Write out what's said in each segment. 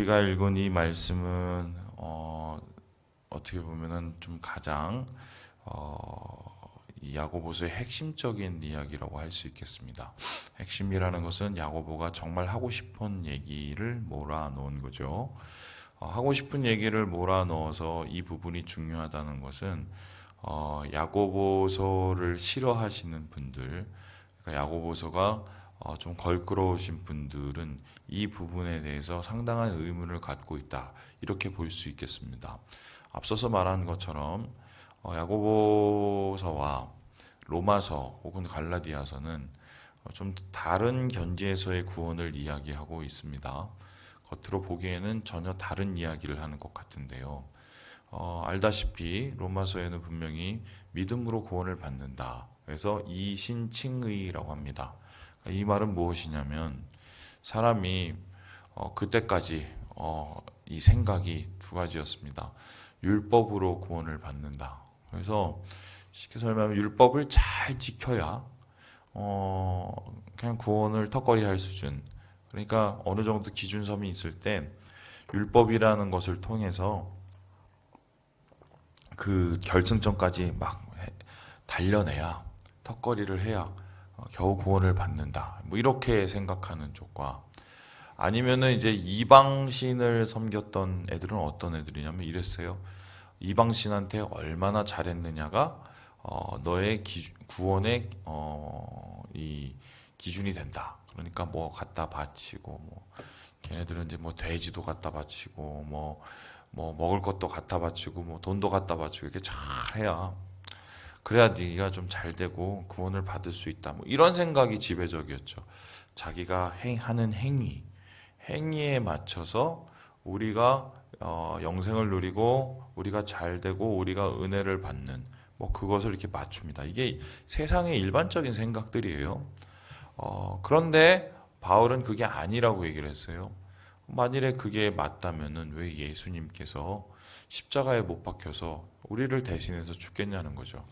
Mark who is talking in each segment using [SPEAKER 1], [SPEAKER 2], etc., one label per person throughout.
[SPEAKER 1] 우리가 읽은 이 말씀은 어떻게 보면은 좀 가장 이 야고보서의 핵심적인 이야기라고 할 수 있겠습니다. 핵심이라는 것은 야고보가 정말 하고 싶은 얘기를 몰아놓은 거죠. 하고 싶은 얘기를 몰아넣어서 이 부분이 중요하다는 것은 야고보서를 싫어하시는 분들, 그러니까 야고보서가 좀 걸끄러우신 분들은 이 부분에 대해서 상당한 의문을 갖고 있다. 이렇게 볼 수 있겠습니다. 앞서서 말한 것처럼 야고보서와 로마서 혹은 갈라디아서는 좀 다른 견지에서의 구원을 이야기하고 있습니다. 겉으로 보기에는 전혀 다른 이야기를 하는 것 같은데요. 알다시피 로마서에는 분명히 믿음으로 구원을 받는다. 그래서 이신칭의라고 합니다. 이 말은 무엇이냐면 사람이 그때까지 이 생각이 두 가지였습니다. 율법으로 구원을 받는다. 그래서 쉽게 설명하면 율법을 잘 지켜야 그냥 구원을 턱걸이 할 수준. 그러니까 어느 정도 기준섬이 있을 때 율법이라는 것을 통해서 그 결승점까지 막 달려내야 턱걸이를 해야 겨우 구원을 받는다. 뭐 이렇게 생각하는 쪽과 아니면은 이제 이방신을 섬겼던 애들은 어떤 애들이냐면 이랬어요. 이방신한테 얼마나 잘했느냐가 너의 구원의 이 기준이 된다. 그러니까 뭐 갖다 바치고 뭐 걔네들은 이제 뭐 돼지도 갖다 바치고 뭐 먹을 것도 갖다 바치고 뭐 돈도 갖다 바치고 이렇게 잘 해야 그래야 네가 좀 잘 되고 구원을 받을 수 있다. 뭐 이런 생각이 지배적이었죠. 자기가 하는 행위에 맞춰서 우리가 영생을 누리고 우리가 잘 되고 우리가 은혜를 받는 뭐 그것을 이렇게 맞춥니다. 이게 세상의 일반적인 생각들이에요. 그런데 바울은 그게 아니라고 얘기를 했어요. 만일에 그게 맞다면은 왜 예수님께서 십자가에 못 박혀서 우리를 대신해서 죽겠냐는 거죠.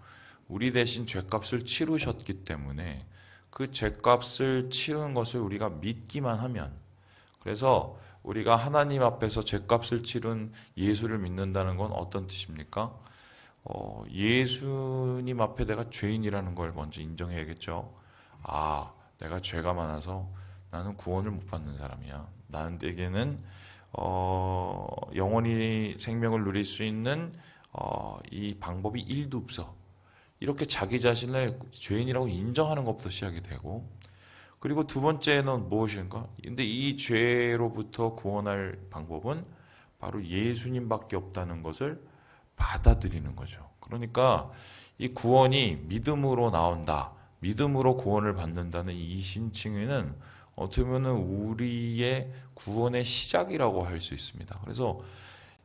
[SPEAKER 1] 우리 대신 죄값을 치르셨기 때문에 그 죄값을 치르는 것을 우리가 믿기만 하면 그래서 우리가 하나님 앞에서 죄값을 치른 예수를 믿는다는 건 어떤 뜻입니까? 예수님 앞에 내가 죄인이라는 걸 먼저 인정해야겠죠. 아, 내가 죄가 많아서 나는 구원을 못 받는 사람이야. 나에게는 영원히 생명을 누릴 수 있는 이 방법이 일도 없어. 이렇게 자기 자신을 죄인이라고 인정하는 것부터 시작이 되고 그리고 두 번째는 무엇인가? 근데 이 죄로부터 구원할 방법은 바로 예수님밖에 없다는 것을 받아들이는 거죠. 그러니까 이 구원이 믿음으로 나온다. 믿음으로 구원을 받는다는 이 신칭의는 어떻게 보면 우리의 구원의 시작이라고 할 수 있습니다. 그래서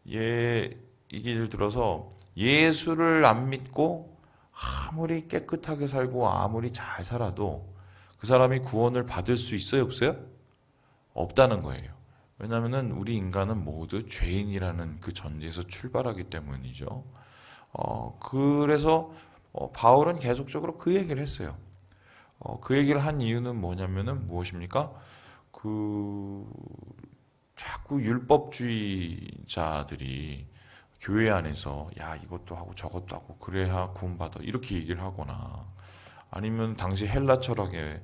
[SPEAKER 1] 이게 예를 들어서 예수를 안 믿고 아무리 깨끗하게 살고 아무리 잘 살아도 그 사람이 구원을 받을 수 있어요, 없어요? 없다는 거예요. 왜냐하면 우리 인간은 모두 죄인이라는 그 전제에서 출발하기 때문이죠. 그래서 바울은 계속적으로 그 얘기를 했어요. 그 얘기를 한 이유는 뭐냐면은 무엇입니까? 그 자꾸 율법주의자들이 교회 안에서 야 이것도 하고 저것도 하고 그래야 구원받아 이렇게 얘기를 하거나 아니면 당시 헬라 철학에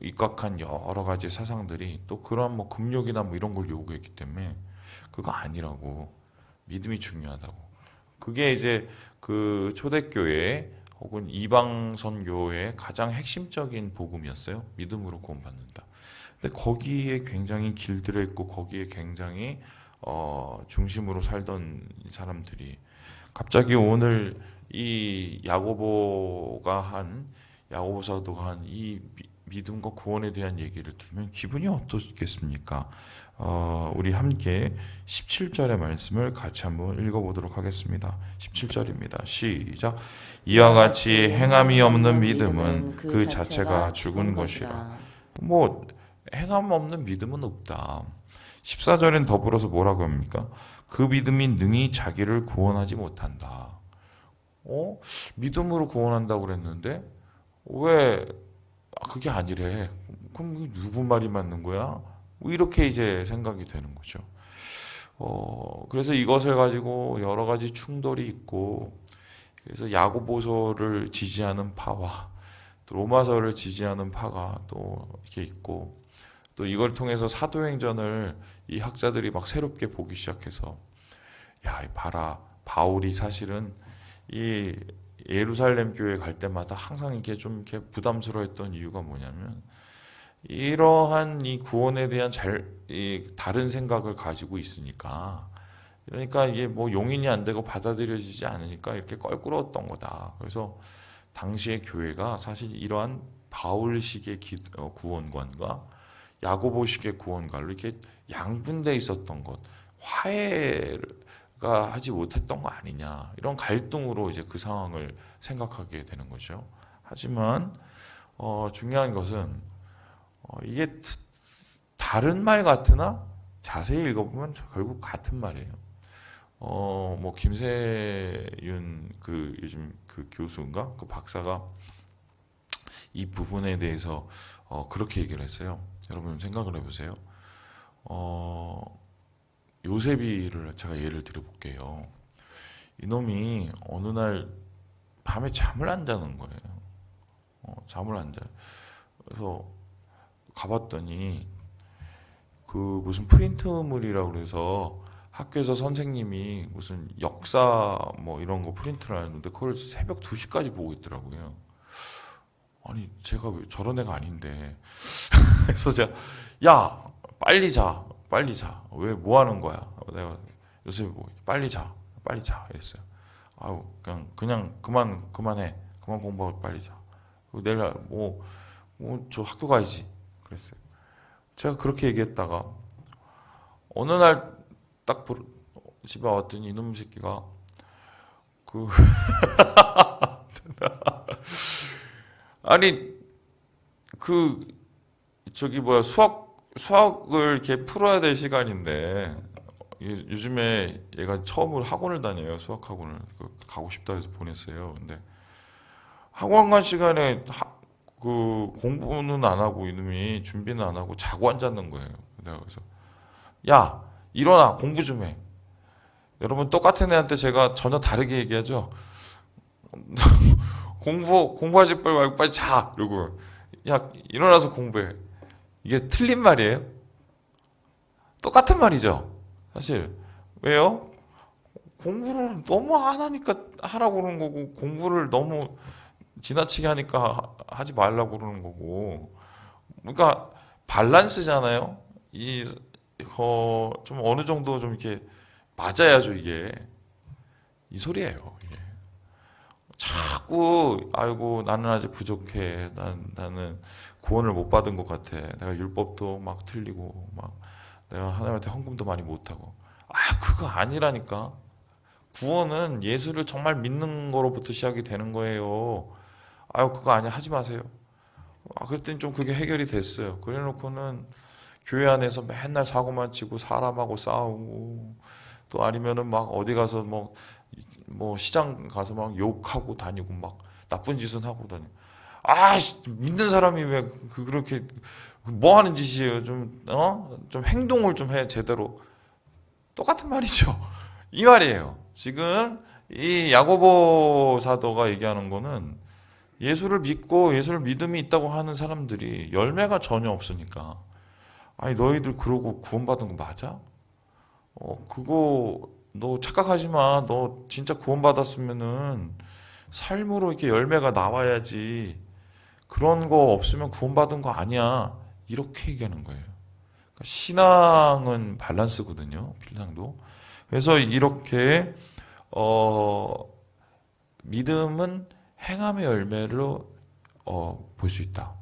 [SPEAKER 1] 입각한 여러 가지 사상들이 또 그러한 뭐 금욕이나 뭐 이런 걸 요구했기 때문에 그거 아니라고 믿음이 중요하다고 그게 이제 그 초대교회 혹은 이방 선교의 가장 핵심적인 복음이었어요. 믿음으로 구원받는다. 근데 거기에 굉장히 길들여 있고 거기에 굉장히 중심으로 살던 사람들이 갑자기 오늘 이 야고보서도가 한 이 믿음과 구원에 대한 얘기를 들으면 기분이 어떻겠습니까? 우리 함께 17절의 말씀을 같이 한번 읽어보도록 하겠습니다. 17절입니다. 시작. 이와 같이 행함이 없는 믿음은 그 자체가 죽은 것이라. 뭐 행함 없는 믿음은 없다. 14절엔 더불어서 뭐라고 합니까? 그 믿음이 능히 자기를 구원하지 못한다. 믿음으로 구원한다고 그랬는데 왜 그게 아니래? 그럼 누구 말이 맞는 거야? 뭐 이렇게 이제 생각이 되는 거죠. 그래서 이것을 가지고 여러 가지 충돌이 있고, 그래서 야고보서를 지지하는 파와 또 로마서를 지지하는 파가 또 이렇게 있고, 또 이걸 통해서 사도행전을 이 학자들이 막 새롭게 보기 시작해서, 야, 봐라, 바울이 사실은 이 예루살렘 교회 갈 때마다 항상 이렇게 좀 이렇게 부담스러워했던 이유가 뭐냐면, 이러한 이 구원에 대한 이 다른 생각을 가지고 있으니까, 그러니까 이게 뭐 용인이 안 되고 받아들여지지 않으니까 이렇게 껄끄러웠던 거다. 그래서 당시의 교회가 사실 이러한 바울식의 구원관과 야고보식의 구원관로 이렇게 양분돼 있었던 것, 화해가 하지 못했던 거 아니냐, 이런 갈등으로 이제 그 상황을 생각하게 되는 거죠. 하지만 중요한 것은 이게 다른 말 같으나 자세히 읽어보면 결국 같은 말이에요. 뭐 김세윤 그 요즘 그 교수인가 그 박사가 이 부분에 대해서 그렇게 얘기를 했어요. 여러분 생각을 해보세요. 요셉이를 제가 예를 들어볼게요. 이놈이 어느 날 밤에 잠을 안 자는 거예요. 잠을 안 자. 그래서 가봤더니 그 무슨 프린트물이라고 그래서 학교에서 선생님이 무슨 역사 뭐 이런 거 프린트를 하는데 그걸 새벽 2시까지 보고 있더라고요. 아니 제가 왜 저런 애가 아닌데. 그래서 제가 야 빨리 자 빨리 자 왜 뭐 하는 거야. 내가 요새 뭐 빨리 자 빨리 자 이랬어요. 아우 그냥 그만해 그만 공부하고 빨리 자. 내일 저 학교 가야지 그랬어요. 제가 그렇게 얘기했다가 어느 날 딱 집에 왔더니 이놈 새끼가 그 아니 그 저기 뭐야 수학을 이렇게 풀어야 될 시간인데 요즘에 얘가 처음으로 학원을 다녀요. 수학 학원을 가고 싶다 해서 보냈어요. 근데 학원 간 시간에 그 공부는 안 하고 이놈이 준비는 안 하고 자고 앉았는 거예요. 내가 그래서 야 일어나 공부 좀 해. 여러분 똑같은 애한테 제가 전혀 다르게 얘기하죠. 공부하지 말고 빨리 자. 그리고 야 일어나서 공부해. 이게 틀린 말이에요? 똑같은 말이죠. 사실 왜요? 공부를 너무 안 하니까 하라고 그러는 거고 공부를 너무 지나치게 하니까 하지 말라고 그러는 거고. 그러니까 밸런스잖아요. 좀 어느 정도 좀 이렇게 맞아야죠, 이게. 이 소리예요, 이게. 자꾸, 아이고, 나는 아직 부족해. 나는 구원을 못 받은 것 같아. 내가 율법도 막 틀리고, 막, 내가 하나님한테 헌금도 많이 못하고. 그거 아니라니까. 구원은 예수를 정말 믿는 거로부터 시작이 되는 거예요. 그거 아니야. 하지 마세요. 그랬더니 좀 그게 해결이 됐어요. 그래 놓고는 교회 안에서 맨날 사고만 치고 사람하고 싸우고 또 아니면은 막 어디 가서 뭐 시장 가서 막 욕하고 다니고 막 나쁜 짓은 하고 다니고. 믿는 사람이 왜 그렇게 뭐 하는 짓이에요? 좀 행동을 좀 해, 제대로. 똑같은 말이죠. 이 말이에요. 지금 이 야고보 사도가 얘기하는 거는 예수를 믿고 예수를 믿음이 있다고 하는 사람들이 열매가 전혀 없으니까. 너희들 그러고 구원받은 거 맞아? 그거 너 착각하지 마. 너 진짜 구원받았으면은 삶으로 이렇게 열매가 나와야지. 그런 거 없으면 구원받은 거 아니야. 이렇게 얘기하는 거예요. 그러니까 신앙은 밸런스거든요. 신앙도. 그래서 이렇게 믿음은 행함의 열매로 볼 수 있다.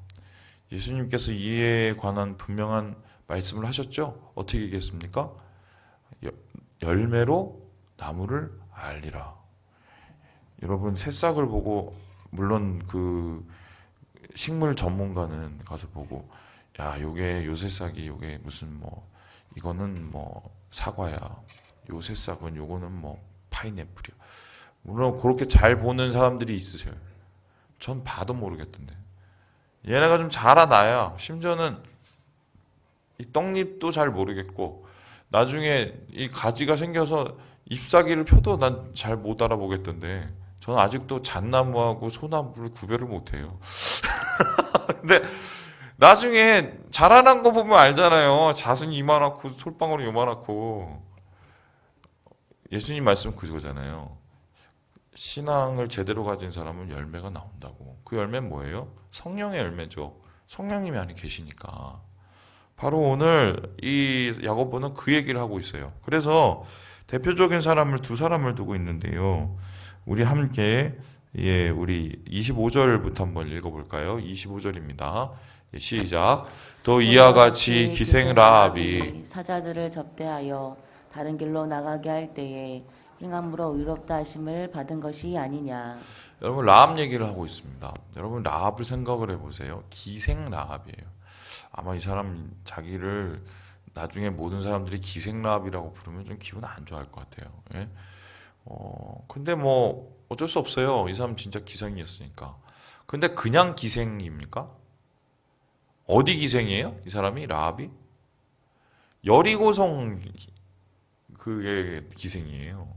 [SPEAKER 1] 예수님께서 이에 관한 분명한 말씀을 하셨죠? 어떻게 얘기했습니까? 열매로 나무를 알리라. 여러분 새싹을 보고 물론 그 식물 전문가는 가서 보고 요게 요 새싹이 요게 무슨 이거는 사과야. 요 새싹은 요거는 파인애플이야. 물론 그렇게 잘 보는 사람들이 있으세요. 전 봐도 모르겠던데. 얘네가 좀 자라나야 심지어는 이 떡잎도 잘 모르겠고 나중에 이 가지가 생겨서 잎사귀를 펴도 난 잘 못 알아보겠던데 저는 아직도 잣나무하고 소나무를 구별을 못해요. 근데 나중에 자라난 거 보면 알잖아요. 잣은 이만하고 솔방울이 요만하고. 예수님 말씀 그거잖아요. 신앙을 제대로 가진 사람은 열매가 나온다고. 그 열매는 뭐예요? 성령의 열매죠. 성령님이 안에 계시니까. 바로 오늘 이 야고보는 그 얘기를 하고 있어요. 그래서 대표적인 사람을 두 사람을 두고 있는데요. 우리 함께 우리 25절부터 한번 읽어볼까요? 25절입니다. 시작. 또 이와 같이 기생 라합이
[SPEAKER 2] 사자들을 접대하여 다른 길로 나가게 할 때에 행함으로 의롭다 하심을 받은 것이 아니냐.
[SPEAKER 1] 여러분 라합 얘기를 하고 있습니다. 여러분 라합을 생각을 해보세요. 기생 라합이에요. 아마 이 사람 자기를 나중에 모든 사람들이 기생 라합이라고 부르면 좀 기분 안 좋아할 것 같아요. 예? 근데 뭐 어쩔 수 없어요. 이 사람 진짜 기생이었으니까. 근데 그냥 기생입니까? 어디 기생이에요? 이 사람이 라합이? 여리고성 그게 기생이에요.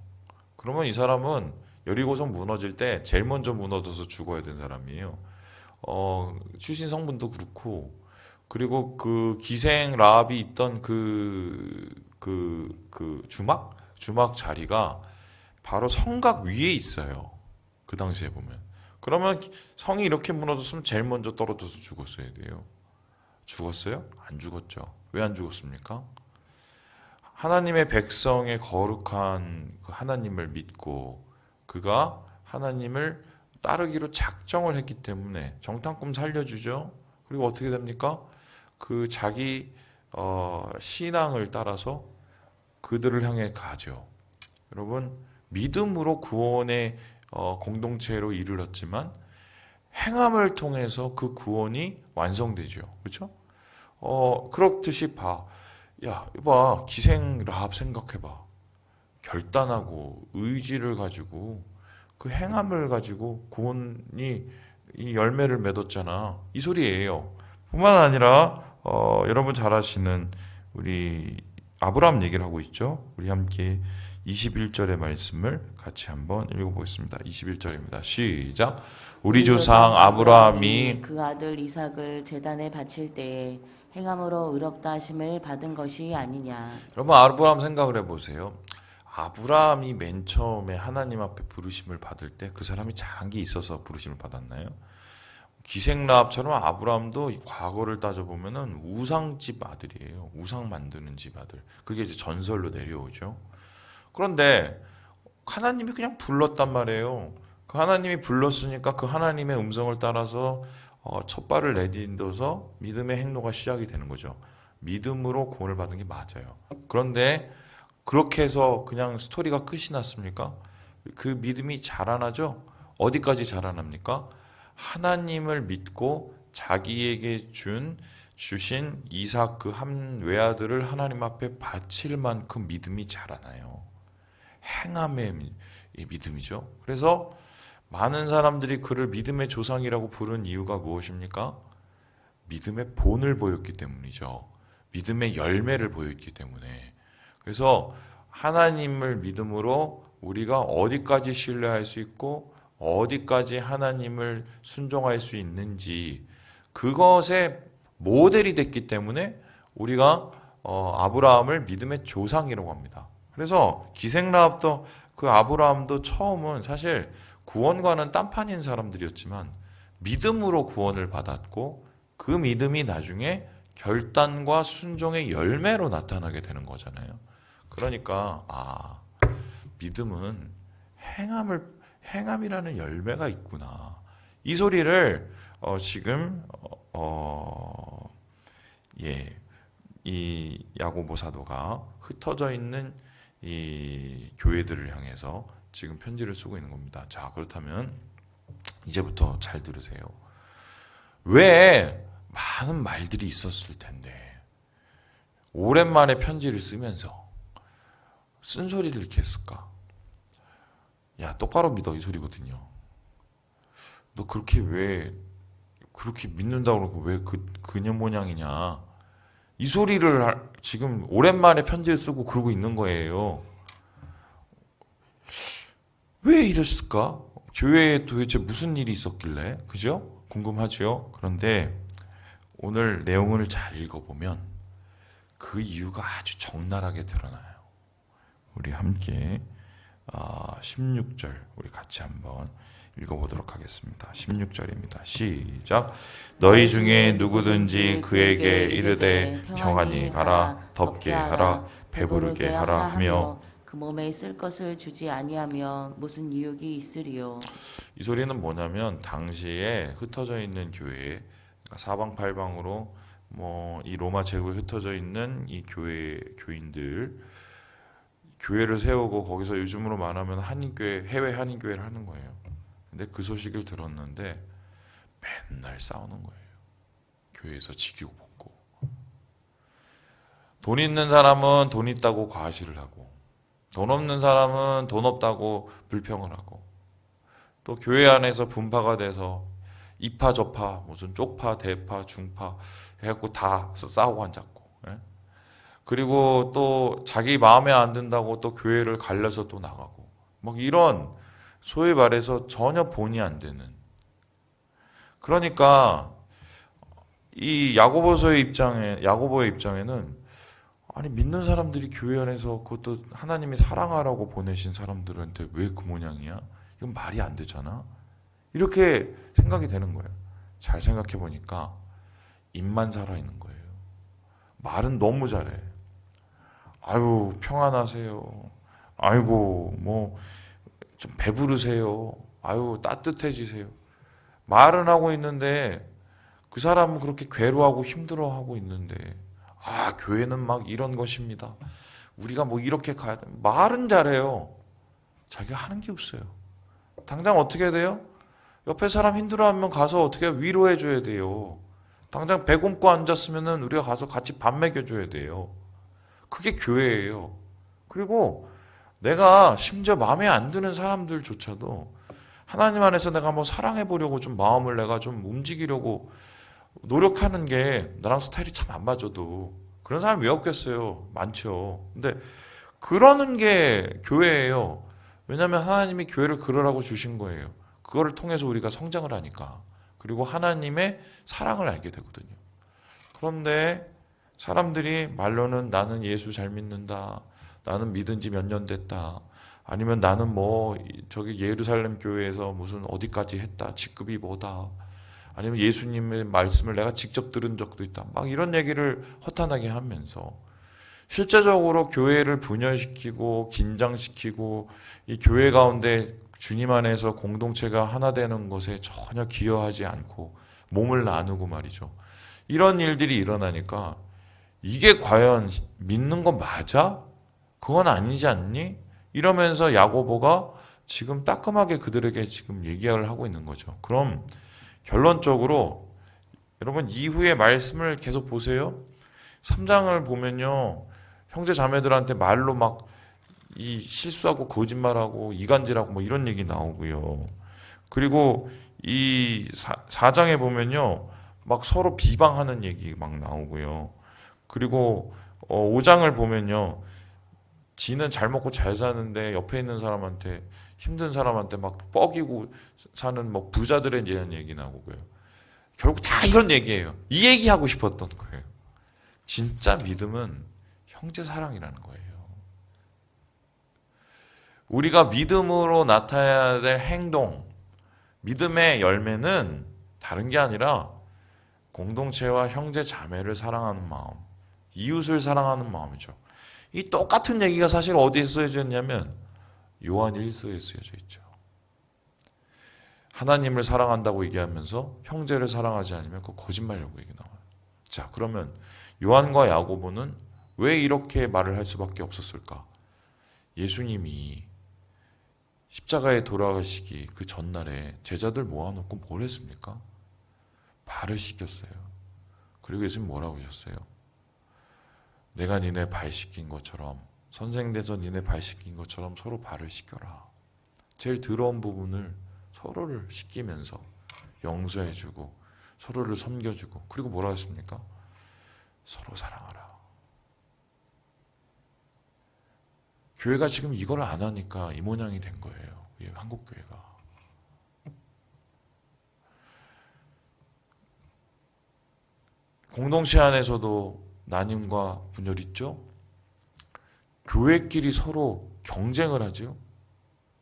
[SPEAKER 1] 그러면 이 사람은 여리고성 무너질 때 제일 먼저 무너져서 죽어야 된 사람이에요. 출신 성분도 그렇고, 그리고 그 기생 라합이 있던 그 주막 자리가 바로 성곽 위에 있어요. 그 당시에 보면. 그러면 성이 이렇게 무너졌으면 제일 먼저 떨어져서 죽었어야 돼요. 죽었어요? 안 죽었죠. 왜 안 죽었습니까? 하나님의 백성의 거룩한 그 하나님을 믿고 그가 하나님을 따르기로 작정을 했기 때문에 정탐꾼 살려주죠. 그리고 어떻게 됩니까? 그 자기 신앙을 따라서 그들을 향해 가죠. 여러분 믿음으로 구원의 공동체로 이르렀지만 행함을 통해서 그 구원이 완성되죠. 그렇죠? 그렇듯이 야, 이봐, 기생 라합 생각해봐. 결단하고 의지를 가지고 그 행함을 가지고 구원이 이 열매를 맺었잖아. 이 소리예요. 뿐만 아니라 여러분 잘 아시는 우리 아브라함 얘기를 하고 있죠. 우리 함께 21절의 말씀을 같이 한번 읽어보겠습니다. 21절입니다. 시작. 우리 조상 아브라함이
[SPEAKER 2] 그 아들 이삭을 제단에 바칠 때에 행함으로 의롭다 하심을 받은 것이 아니냐.
[SPEAKER 1] 여러분 아브라함 생각을 해보세요. 아브라함이 맨 처음에 하나님 앞에 부르심을 받을 때 그 사람이 잘한 게 있어서 부르심을 받았나요? 기생라합처럼 아브라함도 과거를 따져보면은 우상집 아들이에요. 우상 만드는 집 아들. 그게 이제 전설로 내려오죠. 그런데 하나님이 그냥 불렀단 말이에요. 그 하나님이 불렀으니까 그 하나님의 음성을 따라서 첫 발을 내딛어서 믿음의 행로가 시작이 되는 거죠. 믿음으로 구원을 받은 게 맞아요. 그런데 그렇게 해서 그냥 스토리가 끝이 났습니까? 그 믿음이 자라나죠? 어디까지 자라납니까? 하나님을 믿고 자기에게 주신 이삭 그 한 외아들을 하나님 앞에 바칠 만큼 믿음이 자라나요. 행함의 믿음이죠. 그래서 많은 사람들이 그를 믿음의 조상이라고 부른 이유가 무엇입니까? 믿음의 본을 보였기 때문이죠. 믿음의 열매를 보였기 때문에. 그래서 하나님을 믿음으로 우리가 어디까지 신뢰할 수 있고 어디까지 하나님을 순종할 수 있는지 그것의 모델이 됐기 때문에 우리가 아브라함을 믿음의 조상이라고 합니다. 그래서 기생라합도 그 아브라함도 처음은 사실 구원과는 딴판인 사람들이었지만 믿음으로 구원을 받았고 그 믿음이 나중에 결단과 순종의 열매로 나타나게 되는 거잖아요. 그러니까 믿음은 행함이라는 열매가 있구나. 이 소리를 지금 이 야고보 사도가 흩어져 있는 이 교회들을 향해서 지금 편지를 쓰고 있는 겁니다. 자, 그렇다면 이제부터 잘 들으세요. 왜 많은 말들이 있었을 텐데 오랜만에 편지를 쓰면서 쓴소리를 이렇게 했을까? 야, 똑바로 믿어 이 소리거든요. 너 그렇게 왜 그렇게 믿는다고 그러고 왜 그녀 모양이냐? 이 소리를 지금 오랜만에 편지를 쓰고 그러고 있는 거예요. 왜 이랬을까? 교회에 도대체 무슨 일이 있었길래? 그죠? 궁금하죠? 그런데 오늘 내용을 잘 읽어보면 그 이유가 아주 적나라하게 드러나요. 우리 함께 16절 우리 같이 한번 읽어보도록 하겠습니다. 16절입니다. 시작. 너희 중에 누구든지 그에게 이르되 평안히 가라, 덥게 하라, 배부르게 하라 하며
[SPEAKER 2] 그 몸에 쓸 것을 주지 아니하며 무슨 유익이 있으리요.
[SPEAKER 1] 이 소리는 뭐냐면 당시에 흩어져 있는 교회, 그러니까 사방팔방으로 이 로마 제국에 흩어져 있는 이 교인들 교회를 세우고 거기서 요즘으로 말하면 한인교회, 해외 한인교회를 하는 거예요. 근데 그 소식을 들었는데 맨날 싸우는 거예요. 교회에서 지키고 볶고. 돈 있는 사람은 돈 있다고 과시를 하고, 돈 없는 사람은 돈 없다고 불평을 하고, 또 교회 안에서 분파가 돼서 이파 저파 무슨 쪽파 대파 중파 해갖고 다 싸우고 앉았고, 예? 그리고 또 자기 마음에 안 든다고 또 교회를 갈려서 또 나가고 막 이런 소위 말해서 전혀 본의 안 되는. 그러니까 이 야고보의 입장에는 아니 믿는 사람들이 교회 안에서 그것도 하나님이 사랑하라고 보내신 사람들한테 왜 그 모양이야? 이건 말이 안 되잖아. 이렇게 생각이 되는 거예요. 잘 생각해 보니까 입만 살아있는 거예요. 말은 너무 잘해. 아유 평안하세요. 아이고 뭐 좀 배부르세요. 아유 따뜻해지세요. 말은 하고 있는데 그 사람은 그렇게 괴로워하고 힘들어하고 있는데 교회는 막 이런 것입니다. 우리가 뭐 이렇게 가야 돼. 말은 잘해요. 자기가 하는 게 없어요. 당장 어떻게 돼요? 옆에 사람 힘들어하면 가서 어떻게 위로해 줘야 돼요. 당장 배 굶고 앉았으면은 우리가 가서 같이 밥 먹여줘야 돼요. 그게 교회예요. 그리고 내가 심지어 마음에 안 드는 사람들조차도 하나님 안에서 내가 뭐 사랑해 보려고 좀 마음을 내가 좀 움직이려고 노력하는 게 나랑 스타일이 참 안 맞아도 그런 사람이 왜 없겠어요? 많죠. 근데 그러는 게 교회예요. 왜냐하면 하나님이 교회를 그러라고 주신 거예요. 그거를 통해서 우리가 성장을 하니까. 그리고 하나님의 사랑을 알게 되거든요. 그런데 사람들이 말로는 나는 예수 잘 믿는다. 나는 믿은 지 몇 년 됐다. 아니면 나는 뭐 저기 예루살렘 교회에서 무슨 어디까지 했다. 직급이 뭐다. 아니면 예수님의 말씀을 내가 직접 들은 적도 있다. 막 이런 얘기를 허탄하게 하면서 실제적으로 교회를 분열시키고 긴장시키고 이 교회 가운데 주님 안에서 공동체가 하나 되는 것에 전혀 기여하지 않고 몸을 나누고 말이죠. 이런 일들이 일어나니까 이게 과연 믿는 거 맞아? 그건 아니지 않니? 이러면서 야고보가 지금 따끔하게 그들에게 지금 얘기를 하고 있는 거죠. 그럼 결론적으로 여러분 이후의 말씀을 계속 보세요. 3장을 보면요. 형제 자매들한테 말로 막 이 실수하고 거짓말하고 이간질하고 뭐 이런 얘기 나오고요. 그리고 이 4장에 보면요. 막 서로 비방하는 얘기 막 나오고요. 그리고 5장을 보면요. 지는 잘 먹고 잘 사는데 옆에 있는 사람한테 힘든 사람한테 막 뻐기고 사는 뭐 부자들에 대한 얘기 나오고요. 결국 다 이런 얘기예요. 이 얘기하고 싶었던 거예요. 진짜 믿음은 형제 사랑이라는 거예요. 우리가 믿음으로 나타내야 될 행동, 믿음의 열매는 다른 게 아니라 공동체와 형제 자매를 사랑하는 마음, 이웃을 사랑하는 마음이죠. 이 똑같은 얘기가 사실 어디에 쓰여져 있냐면 요한 1서에 쓰여져 있죠. 하나님을 사랑한다고 얘기하면서 형제를 사랑하지 않으면 그 거짓말이라고 얘기 나와요. 자, 그러면 요한과 야고보는 왜 이렇게 말을 할 수밖에 없었을까? 예수님이 십자가에 돌아가시기 그 전날에 제자들 모아놓고 뭘 했습니까? 발을 씻겼어요. 그리고 예수님 뭐라고 하셨어요? 내가 니네 발 씻긴 것처럼 선생 돼서 니네 발 씻긴 것처럼 서로 발을 씻겨라. 제일 더러운 부분을 서로를 씻기면서 용서해주고 서로를 섬겨주고 그리고 뭐라 했습니까? 서로 사랑하라. 교회가 지금 이걸 안 하니까 이 모양이 된 거예요. 이 한국 교회가. 공동체 안에서도 나눔과 분열 있죠? 교회끼리 서로 경쟁을 하죠?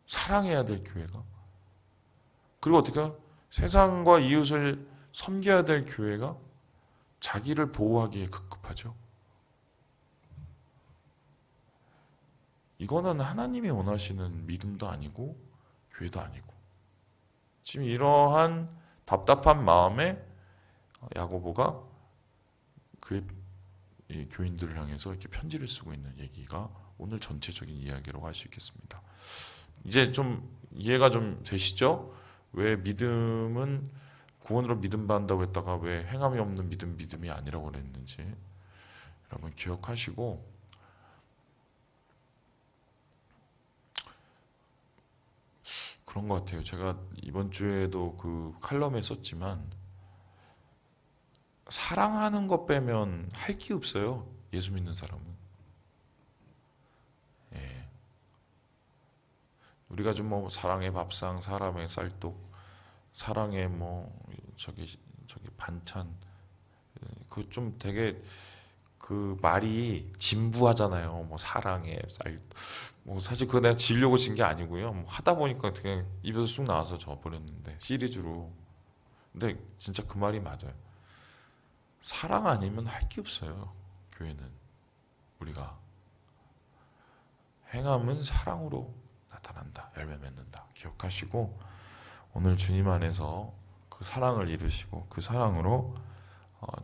[SPEAKER 1] 사랑해야 될 교회가. 그리고 어떻게 해요? 세상과 이웃을 섬겨야 될 교회가 자기를 보호하기에 급급하죠. 이거는 하나님이 원하시는 믿음도 아니고 교회도 아니고, 지금 이러한 답답한 마음에 야고보가 그의 이 교인들을 향해서 이렇게 편지를 쓰고 있는 얘기가 오늘 전체적인 이야기라고 할 수 있겠습니다. 이제 좀 이해가 좀 되시죠? 왜 믿음은 구원으로 믿음 받는다고 했다가 왜 행함이 없는 믿음이 아니라고 그랬는지 여러분 기억하시고, 그런 것 같아요. 제가 이번 주에도 그 칼럼에 썼지만 사랑하는 것 빼면 할 게 없어요. 예수 믿는 사람은. 예. 우리가 좀 뭐 사랑의 밥상, 사랑의 쌀떡, 사랑의 뭐 저기 반찬, 그 좀 되게 그 말이 진부하잖아요. 뭐 사랑의 쌀, 뭐 사실 그거 내가 지으려고 진 게 아니고요. 뭐 하다 보니까 그냥 입에서 쑥 나와서 져버렸는데 시리즈로. 근데 진짜 그 말이 맞아요. 사랑 아니면 할 게 없어요. 교회는. 우리가 행함은 사랑으로 나타난다. 열매 맺는다. 기억하시고 오늘 주님 안에서 그 사랑을 이루시고 그 사랑으로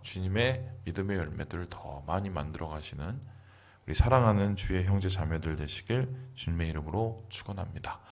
[SPEAKER 1] 주님의 믿음의 열매들을 더 많이 만들어 가시는 우리 사랑하는 주의 형제 자매들 되시길 주님의 이름으로 축원합니다.